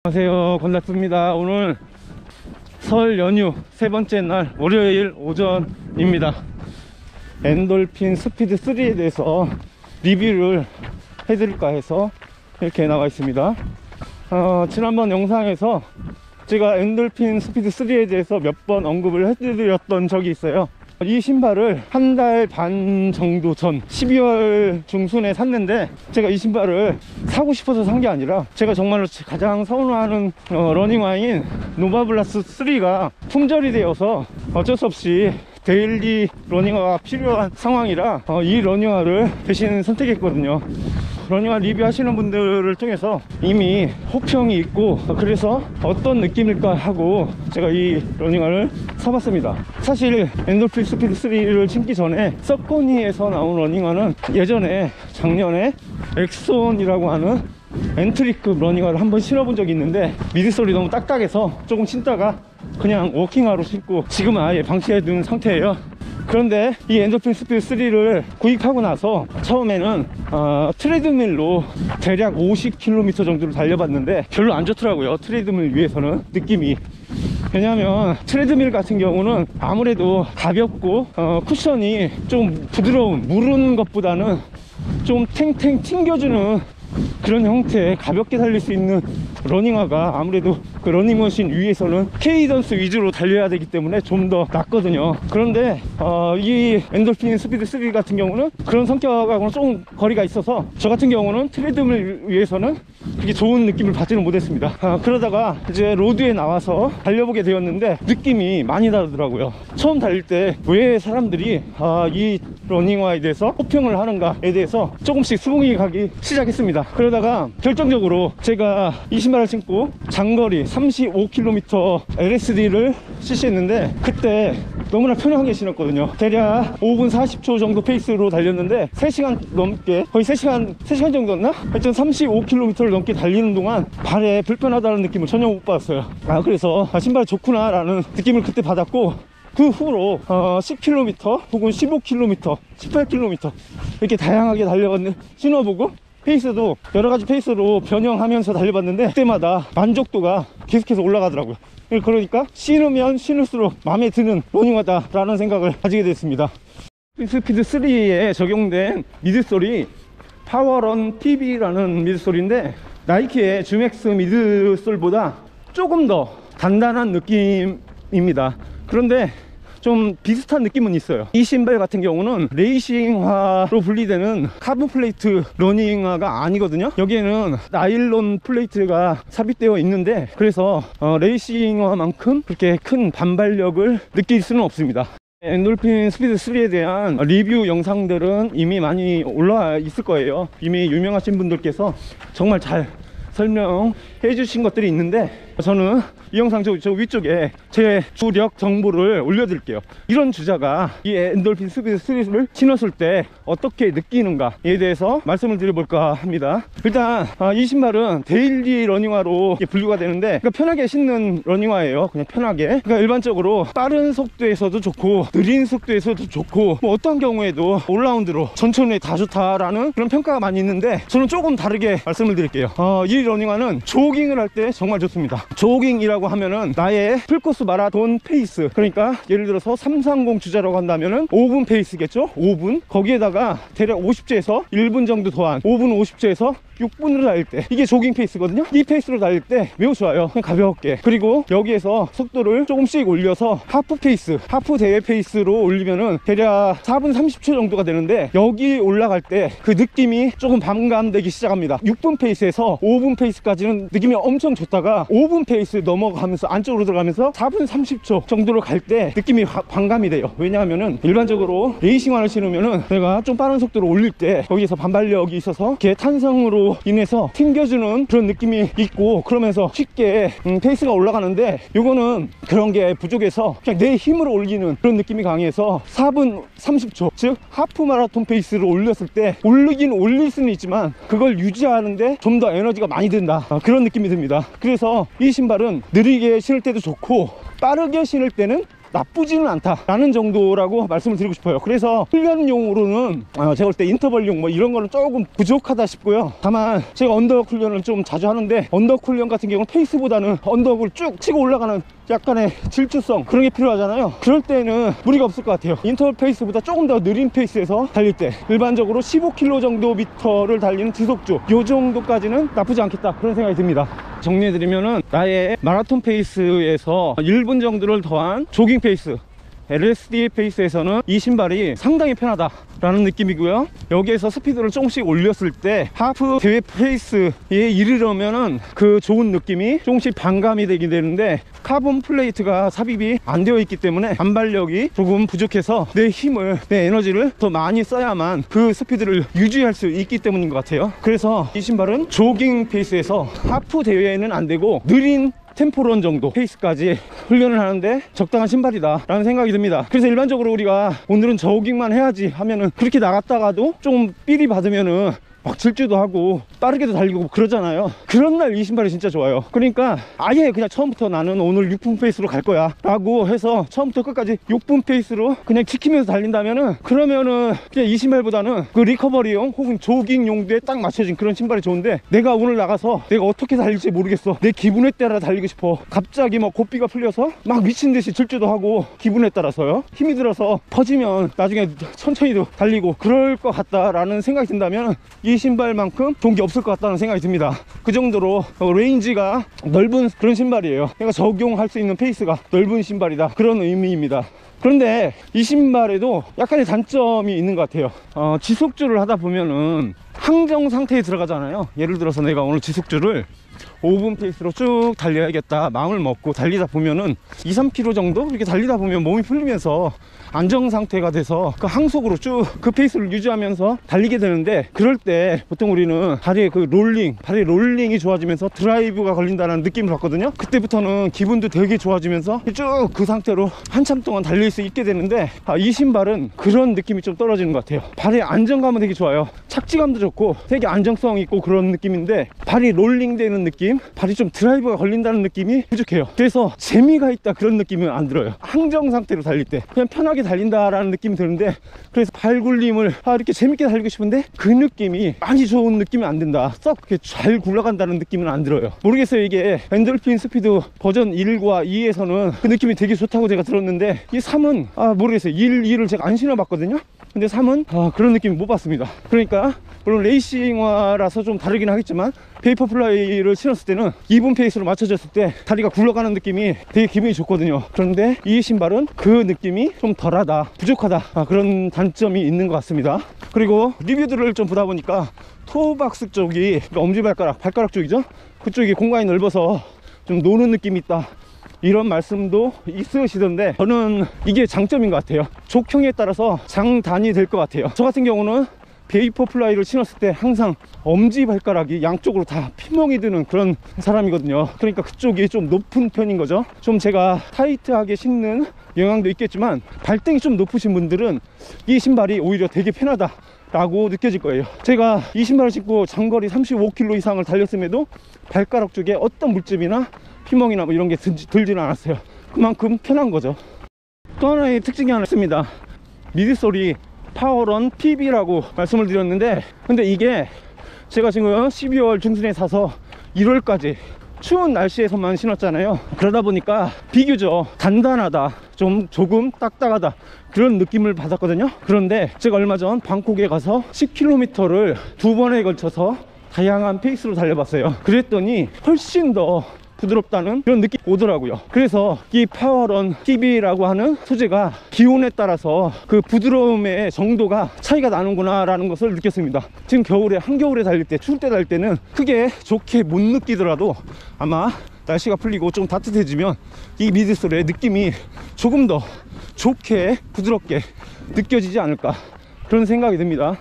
안녕하세요, 건닥스입니다. 오늘 설 연휴 세 번째 날 월요일 오전입니다. 엔돌핀 스피드 3에 대해서 리뷰를 해드릴까 해서 이렇게 나와 있습니다. 지난번 영상에서 제가 엔돌핀 스피드 3에 대해서 몇 번 언급을 해드렸던 적이 있어요. 이 신발을 한 달 반 정도 전 12월 중순에 샀는데, 제가 이 신발을 사고 싶어서 산 게 아니라 제가 정말로 가장 선호하는 러닝화인 노바블라스트 3가 품절이 되어서 어쩔 수 없이 데일리 러닝화가 필요한 상황이라 이 러닝화를 대신 선택했거든요. 러닝화 리뷰 하시는 분들을 통해서 이미 호평이 있고, 그래서 어떤 느낌일까 하고 제가 이 러닝화를 사봤습니다. 사실 엔돌핀 스피드 3를 신기 전에 서코니에서 나온 러닝화는 예전에 작년에 엑손이라고 하는 엔트리급 러닝화를 한번 신어본 적이 있는데, 미드솔이 너무 딱딱해서 조금 신다가 그냥 워킹화로 신고 지금은 아예 방치해둔 상태예요. 그런데 이 엔돌핀 스피드 3를 구입하고 나서 처음에는 트레드밀로 대략 50km 정도를 달려봤는데 별로 안 좋더라고요. 트레드밀 위에서는 느낌이. 왜냐하면 트레드밀 같은 경우는 아무래도 가볍고 쿠션이 좀 부드러운, 무르는 것보다는 좀 탱탱 튕겨주는 그런 형태의 가볍게 달릴 수 있는 러닝화가 아무래도 그 러닝머신 위에서는 케이던스 위주로 달려야 되기 때문에 좀 더 낫거든요. 그런데 이 엔돌핀 스피드 3 같은 경우는 그런 성격하고는 조금 거리가 있어서 저 같은 경우는 트레드밀 위에서는 그렇게 좋은 느낌을 받지는 못했습니다. 그러다가 이제 로드에 나와서 달려보게 되었는데 느낌이 많이 다르더라고요. 처음 달릴 때 왜 사람들이 이 러닝화에 대해서 호평을 하는가에 대해서 조금씩 수긍이 가기 시작했습니다. 그러다가 결정적으로 제가 이 신발을 신고 장거리 35km LSD를 CC했는데, 그때 너무나 편하게 신었거든요. 대략 5분 40초 정도 페이스로 달렸는데 3시간 넘게, 거의 3시간 정도였나? 하여튼 35km를 넘게 달리는 동안 발에 불편하다는 느낌을 전혀 못 받았어요. 그래서 신발이 좋구나 라는 느낌을 그때 받았고, 그 후로 10km 혹은 15km 18km 이렇게 다양하게 신어보고 페이스도 여러가지 페이스로 변형하면서 달려봤는데, 그때마다 만족도가 계속해서 올라가더라고요. 그러니까 신으면 신을수록 마음에 드는 러닝화다 라는 생각을 가지게 됐습니다. 스피드 3에 적용된 미드솔이 파워런 TV라는 미드솔인데, 나이키의 주맥스 미드솔보다 조금 더 단단한 느낌입니다. 그런데 좀 비슷한 느낌은 있어요. 이 신발 같은 경우는 레이싱화로 분리되는 카본 플레이트 러닝화가 아니거든요. 여기에는 나일론 플레이트가 삽입되어 있는데, 그래서 레이싱화만큼 그렇게 큰 반발력을 느낄 수는 없습니다. 엔돌핀 스피드 3에 대한 리뷰 영상들은 이미 많이 올라와 있을 거예요. 이미 유명하신 분들께서 정말 잘 설명해 주신 것들이 있는데, 저는 이 영상 저 위쪽에 제 주력 정보를 올려드릴게요. 이런 주자가 이 엔돌핀 스피드 3를 신었을 때 어떻게 느끼는가에 대해서 말씀을 드려볼까 합니다. 일단 이 신발은 데일리 러닝화로 분류가 되는데, 그러니까 편하게 신는 러닝화예요. 그냥 편하게. 그러니까 일반적으로 빠른 속도에서도 좋고 느린 속도에서도 좋고, 뭐 어떤 경우에도 올라운드로 전천후에 다 좋다라는 그런 평가가 많이 있는데, 저는 조금 다르게 말씀을 드릴게요. 이 러닝화는 조깅을 할 때 정말 좋습니다. 조깅이라고 하면은 나의 풀코스 마라톤 페이스, 그러니까 예를 들어서 330 주자라고 한다면은 5분 페이스겠죠. 5분 거기에다가 대략 50초에서 1분 정도 더한 5분 50초에서 6분으로 달릴 때, 이게 조깅 페이스거든요. 이 페이스로 달릴 때 매우 좋아요. 그냥 가볍게. 그리고 여기에서 속도를 조금씩 올려서 하프 페이스, 하프 대회 페이스로 올리면은 대략 4분 30초 정도가 되는데, 여기 올라갈 때 그 느낌이 조금 반감되기 시작합니다. 6분 페이스에서 5분 페이스까지는 느낌이 엄청 좋다가 5분 페이스 넘어가면서 안쪽으로 들어가면서 4분 30초 정도로 갈 때 느낌이 반감이 돼요. 왜냐하면은 일반적으로 레이싱화를 신으면은 내가 좀 빠른 속도로 올릴 때 거기에서 반발력이 있어서 이렇게 탄성으로 인해서 튕겨주는 그런 느낌이 있고, 그러면서 쉽게 페이스가 올라가는데, 요거는 그런 게 부족해서 그냥 내 힘으로 올리는 그런 느낌이 강해서 4분 30초, 즉 하프 마라톤 페이스를 올렸을 때 올리긴 올릴 수는 있지만 그걸 유지하는데 좀 더 에너지가 많이 든다, 그런 느낌이 듭니다. 그래서 이 신발은 느리게 신을 때도 좋고 빠르게 신을 때는 나쁘지는 않다라는 정도라고 말씀을 드리고 싶어요. 그래서 훈련용으로는 제가 볼 때 인터벌용 뭐 이런 거는 조금 부족하다 싶고요. 다만 제가 언덕 훈련을 좀 자주 하는데 언덕 훈련 같은 경우는 페이스보다는 언덕을 쭉 치고 올라가는 약간의 질주성 그런 게 필요하잖아요. 그럴 때는 무리가 없을 것 같아요. 인터벌 페이스보다 조금 더 느린 페이스에서 달릴 때 일반적으로 15km 정도 미터를 달리는 지속주 요 정도까지는 나쁘지 않겠다 그런 생각이 듭니다. 정리해드리면은 나의 마라톤 페이스에서 1분 정도를 더한 조깅 페이스 LSD 페이스에서는 이 신발이 상당히 편하다 라는 느낌이고요. 여기에서 스피드를 조금씩 올렸을 때 하프 대회 페이스에 이르려면은 그 좋은 느낌이 조금씩 반감이 되게 되는데 카본 플레이트가 삽입이 안 되어 있기 때문에 반발력이 조금 부족해서 내 힘을 내 에너지를 더 많이 써야만 그 스피드를 유지할 수 있기 때문인 것 같아요. 그래서 이 신발은 조깅 페이스에서 하프 대회는 안 되고 느린 템포런 정도 페이스까지 훈련을 하는데 적당한 신발이다 라는 생각이 듭니다. 그래서 일반적으로 우리가 오늘은 조깅만 해야지 하면은 그렇게 나갔다가도 좀 삘이 받으면은 막 질주도 하고 빠르게도 달리고 그러잖아요. 그런 날 이 신발이 진짜 좋아요. 그러니까 아예 그냥 처음부터 나는 오늘 6분 페이스로 갈 거야 라고 해서 처음부터 끝까지 6분 페이스로 그냥 지키면서 달린다면은 그러면은 그냥 이 신발보다는 그 리커버리용 혹은 조깅 용도에 딱 맞춰진 그런 신발이 좋은데 내가 오늘 나가서 내가 어떻게 달릴지 모르겠어, 내 기분에 따라 달리고 싶어, 갑자기 뭐 고삐가 풀려서 막 미친듯이 질주도 하고 기분에 따라서요 힘이 들어서 퍼지면 나중에 천천히도 달리고 그럴 것 같다라는 생각이 든다면 이 신발만큼 좋은 게 없을 것 같다는 생각이 듭니다. 그 정도로 레인지가 넓은 그런 신발이에요. 그러니까 적용할 수 있는 페이스가 넓은 신발이다 그런 의미입니다. 그런데 이 신발에도 약간의 단점이 있는 것 같아요. 지속주를 하다 보면은 항정 상태에 들어가잖아요. 예를 들어서 내가 오늘 지속주를 5분 페이스로 쭉 달려야겠다 마음을 먹고 달리다 보면은 2-3km 정도 이렇게 달리다 보면 몸이 풀리면서 안정 상태가 돼서 그 항속으로 쭉 그 페이스를 유지하면서 달리게 되는데, 그럴 때 보통 우리는 다리의 그 발의 롤링이 좋아지면서 드라이브가 걸린다는 느낌을 받거든요. 그때부터는 기분도 되게 좋아지면서 쭉 그 상태로 한참 동안 달릴 수 있게 되는데 이 신발은 그런 느낌이 좀 떨어지는 것 같아요. 발의 안정감은 되게 좋아요. 착지감도 좋고 되게 안정성 있고 그런 느낌인데 발이 롤링 되는 느낌, 발이 좀 드라이브가 걸린다는 느낌이 부족해요. 그래서 재미가 있다 그런 느낌은 안 들어요. 항정 상태로 달릴 때 그냥 편하게 달린다라는 느낌이 드는데, 그래서 발 굴림을 이렇게 재밌게 달리고 싶은데 그 느낌이 많이 좋은 느낌이 안 든다, 썩 이렇게 잘 굴러간다는 느낌은 안 들어요. 모르겠어요. 이게 엔돌핀 스피드 버전 1과 2에서는 그 느낌이 되게 좋다고 제가 들었는데 이 3은 모르겠어요. 1, 2를 제가 안 신어봤거든요. 근데 3은 그런 느낌이 못 받습니다. 그러니까 물론 레이싱화라서 좀 다르긴 하겠지만 베이퍼플라이를 신었을 때는 2분 페이스로 맞춰졌을 때 다리가 굴러가는 느낌이 되게 기분이 좋거든요. 그런데 이 신발은 그 느낌이 좀 덜하다, 부족하다, 그런 단점이 있는 것 같습니다. 그리고 리뷰들을 좀 보다 보니까 토박스 쪽이, 그러니까 엄지발가락, 발가락 쪽이죠, 그쪽이 공간이 넓어서 좀 노는 느낌이 있다 이런 말씀도 있으시던데, 저는 이게 장점인 것 같아요. 족형에 따라서 장단이 될 것 같아요. 저 같은 경우는 베이퍼플라이를 신었을 때 항상 엄지발가락이 양쪽으로 다 피멍이 드는 그런 사람이거든요. 그러니까 그쪽이 좀 높은 편인 거죠. 좀 제가 타이트하게 신는 영향도 있겠지만 발등이 좀 높으신 분들은 이 신발이 오히려 되게 편하다 라고 느껴질 거예요. 제가 이 신발을 신고 장거리 35km 이상을 달렸음에도 발가락 쪽에 어떤 물집이나 피멍이나 뭐 이런 게 들지는 않았어요. 그만큼 편한 거죠. 또 하나의 특징이 하나 있습니다. 미드솔이 파워런 PB라고 말씀을 드렸는데, 근데 이게 제가 지금 12월 중순에 사서 1월까지 추운 날씨에서만 신었잖아요. 그러다 보니까 비교적 단단하다, 조금 딱딱하다 그런 느낌을 받았거든요. 그런데 제가 얼마 전 방콕에 가서 10km를 2번에 걸쳐서 다양한 페이스로 달려봤어요. 그랬더니 훨씬 더 부드럽다는 그런 느낌이 오더라고요. 그래서 이 파워런 PB라고 하는 소재가 기온에 따라서 그 부드러움의 정도가 차이가 나는구나 라는 것을 느꼈습니다. 지금 겨울에, 한겨울에 달릴 때, 추울 때 달릴 때는 크게 좋게 못 느끼더라도 아마 날씨가 풀리고 좀 따뜻해지면 이 미드솔의 느낌이 조금 더 좋게 부드럽게 느껴지지 않을까 그런 생각이 듭니다.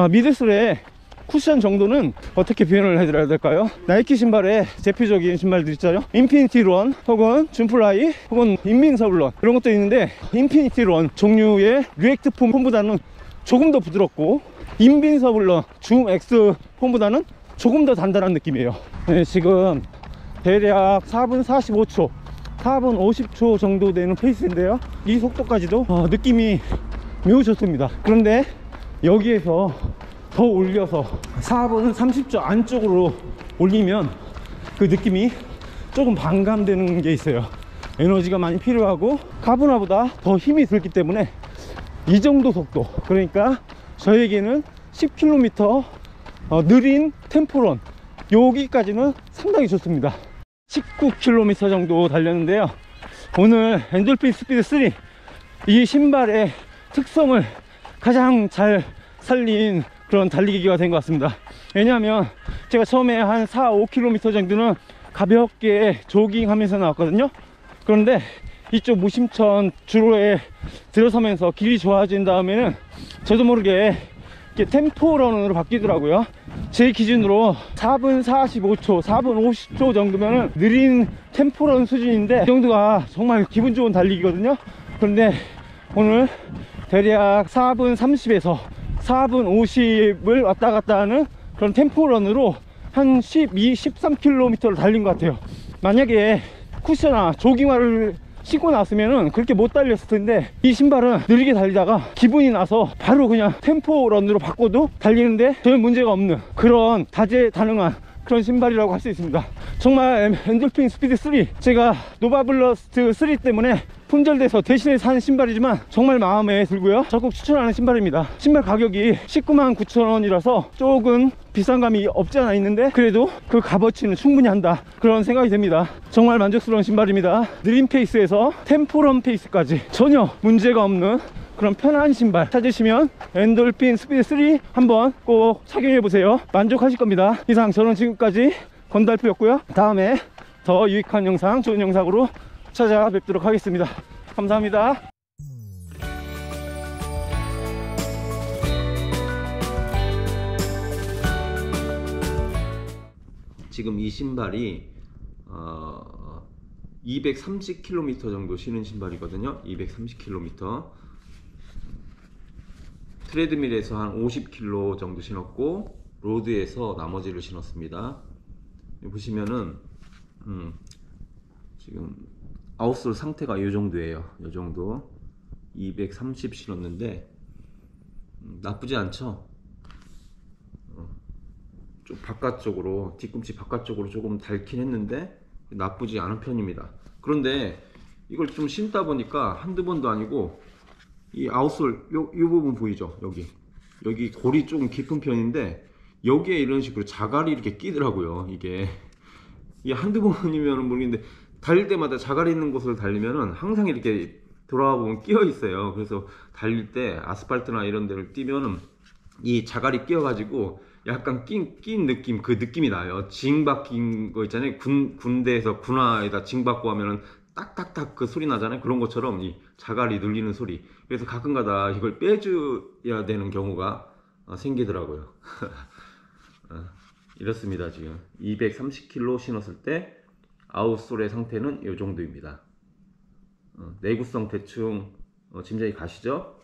미드솔의 쿠션 정도는 어떻게 표현을 해드려야 될까요? 나이키 신발의 대표적인 신발들 있잖아요. 인피니티 런 혹은 줌플라이 혹은 인빈서블런 이런 것도 있는데, 인피니티 런 종류의 리액트 폼보다는 조금 더 부드럽고 인빈서블런 줌 X 폼보다는 조금 더 단단한 느낌이에요. 네, 지금 대략 4분 45초 4분 50초 정도 되는 페이스인데요, 이 속도까지도 느낌이 매우 좋습니다. 그런데 여기에서 더 올려서 4분 30초 안쪽으로 올리면 그 느낌이 조금 반감되는 게 있어요. 에너지가 많이 필요하고 카브나보다 더 힘이 들기 때문에 이 정도 속도, 그러니까 저에게는 10km 느린 템포런, 여기까지는 상당히 좋습니다. 19km 정도 달렸는데요, 오늘 엔돌핀 스피드 3, 이 신발의 특성을 가장 잘 살린 그런 달리기가 된 것 같습니다. 왜냐하면 제가 처음에 한 4-5km 정도는 가볍게 조깅하면서 나왔거든요. 그런데 이쪽 무심천 주로에 들어서면서 길이 좋아진 다음에는 저도 모르게 이렇게 템포런으로 바뀌더라고요. 제 기준으로 4분 45초, 4분 50초 정도면 느린 템포런 수준인데, 이 정도가 정말 기분 좋은 달리기거든요. 그런데 오늘 대략 4분 30에서 4분 50을 왔다 갔다 하는 그런 템포런으로 한 12, 13km를 달린 것 같아요. 만약에 쿠셔나 조깅화를 신고 나왔으면 그렇게 못 달렸을 텐데, 이 신발은 느리게 달리다가 기분이 나서 바로 그냥 템포런으로 바꿔도 달리는데 전혀 문제가 없는 그런 다재다능한 그런 신발이라고 할 수 있습니다. 정말 엔돌핀 스피드 3, 제가 노바블러스트 3 때문에 품절돼서 대신에 산 신발이지만 정말 마음에 들고요, 적극 추천하는 신발입니다. 신발 가격이 199,900원이라서 조금 비싼 감이 없지 않아 있는데, 그래도 그 값어치는 충분히 한다, 그런 생각이 듭니다. 정말 만족스러운 신발입니다. 느린 페이스에서 템포런 페이스까지 전혀 문제가 없는 그런 편한 신발 찾으시면 엔돌핀 스피드 3 한번 꼭 착용해 보세요. 만족하실 겁니다. 이상 저는 지금까지 건달프였고요, 다음에 더 유익한 영상, 좋은 영상으로 찾아뵙도록 하겠습니다. 감사합니다. 지금 이 신발이 230km 정도 신은 신발이거든요. 230km. 트레드밀에서 한 50km 정도 신었고, 로드에서 나머지를 신었습니다. 보시면은 지금 아웃솔 상태가 이 정도예요. 이 정도 230 신었는데 나쁘지 않죠. 좀 바깥쪽으로, 뒤꿈치 바깥쪽으로 조금 닳긴 했는데 나쁘지 않은 편입니다. 그런데 이걸 좀 신다 보니까 한두 번도 아니고, 이 아웃솔 요 부분 보이죠? 여기 골이 조금 깊은 편인데 여기에 이런 식으로 자갈이 이렇게 끼더라고요. 이게 한두 번이면 모르겠는데, 달릴 때마다 자갈이 있는 곳을 달리면은 항상 이렇게 돌아와 보면 끼어 있어요. 그래서 달릴 때 아스팔트나 이런 데를 뛰면은 이 자갈이 끼어 가지고 약간 낀 느낌, 그 느낌이 나요. 징 박힌 거 있잖아요. 군대에서 군화에다 징 박고 하면은 딱딱딱 그 소리 나잖아요. 그런 것처럼 이 자갈이 눌리는 소리. 그래서 가끔가다 이걸 빼줘야 되는 경우가 생기더라고요. 이렇습니다. 지금 230km 신었을 때 아웃솔의 상태는 이 정도입니다. 내구성 대충 짐작이 가시죠?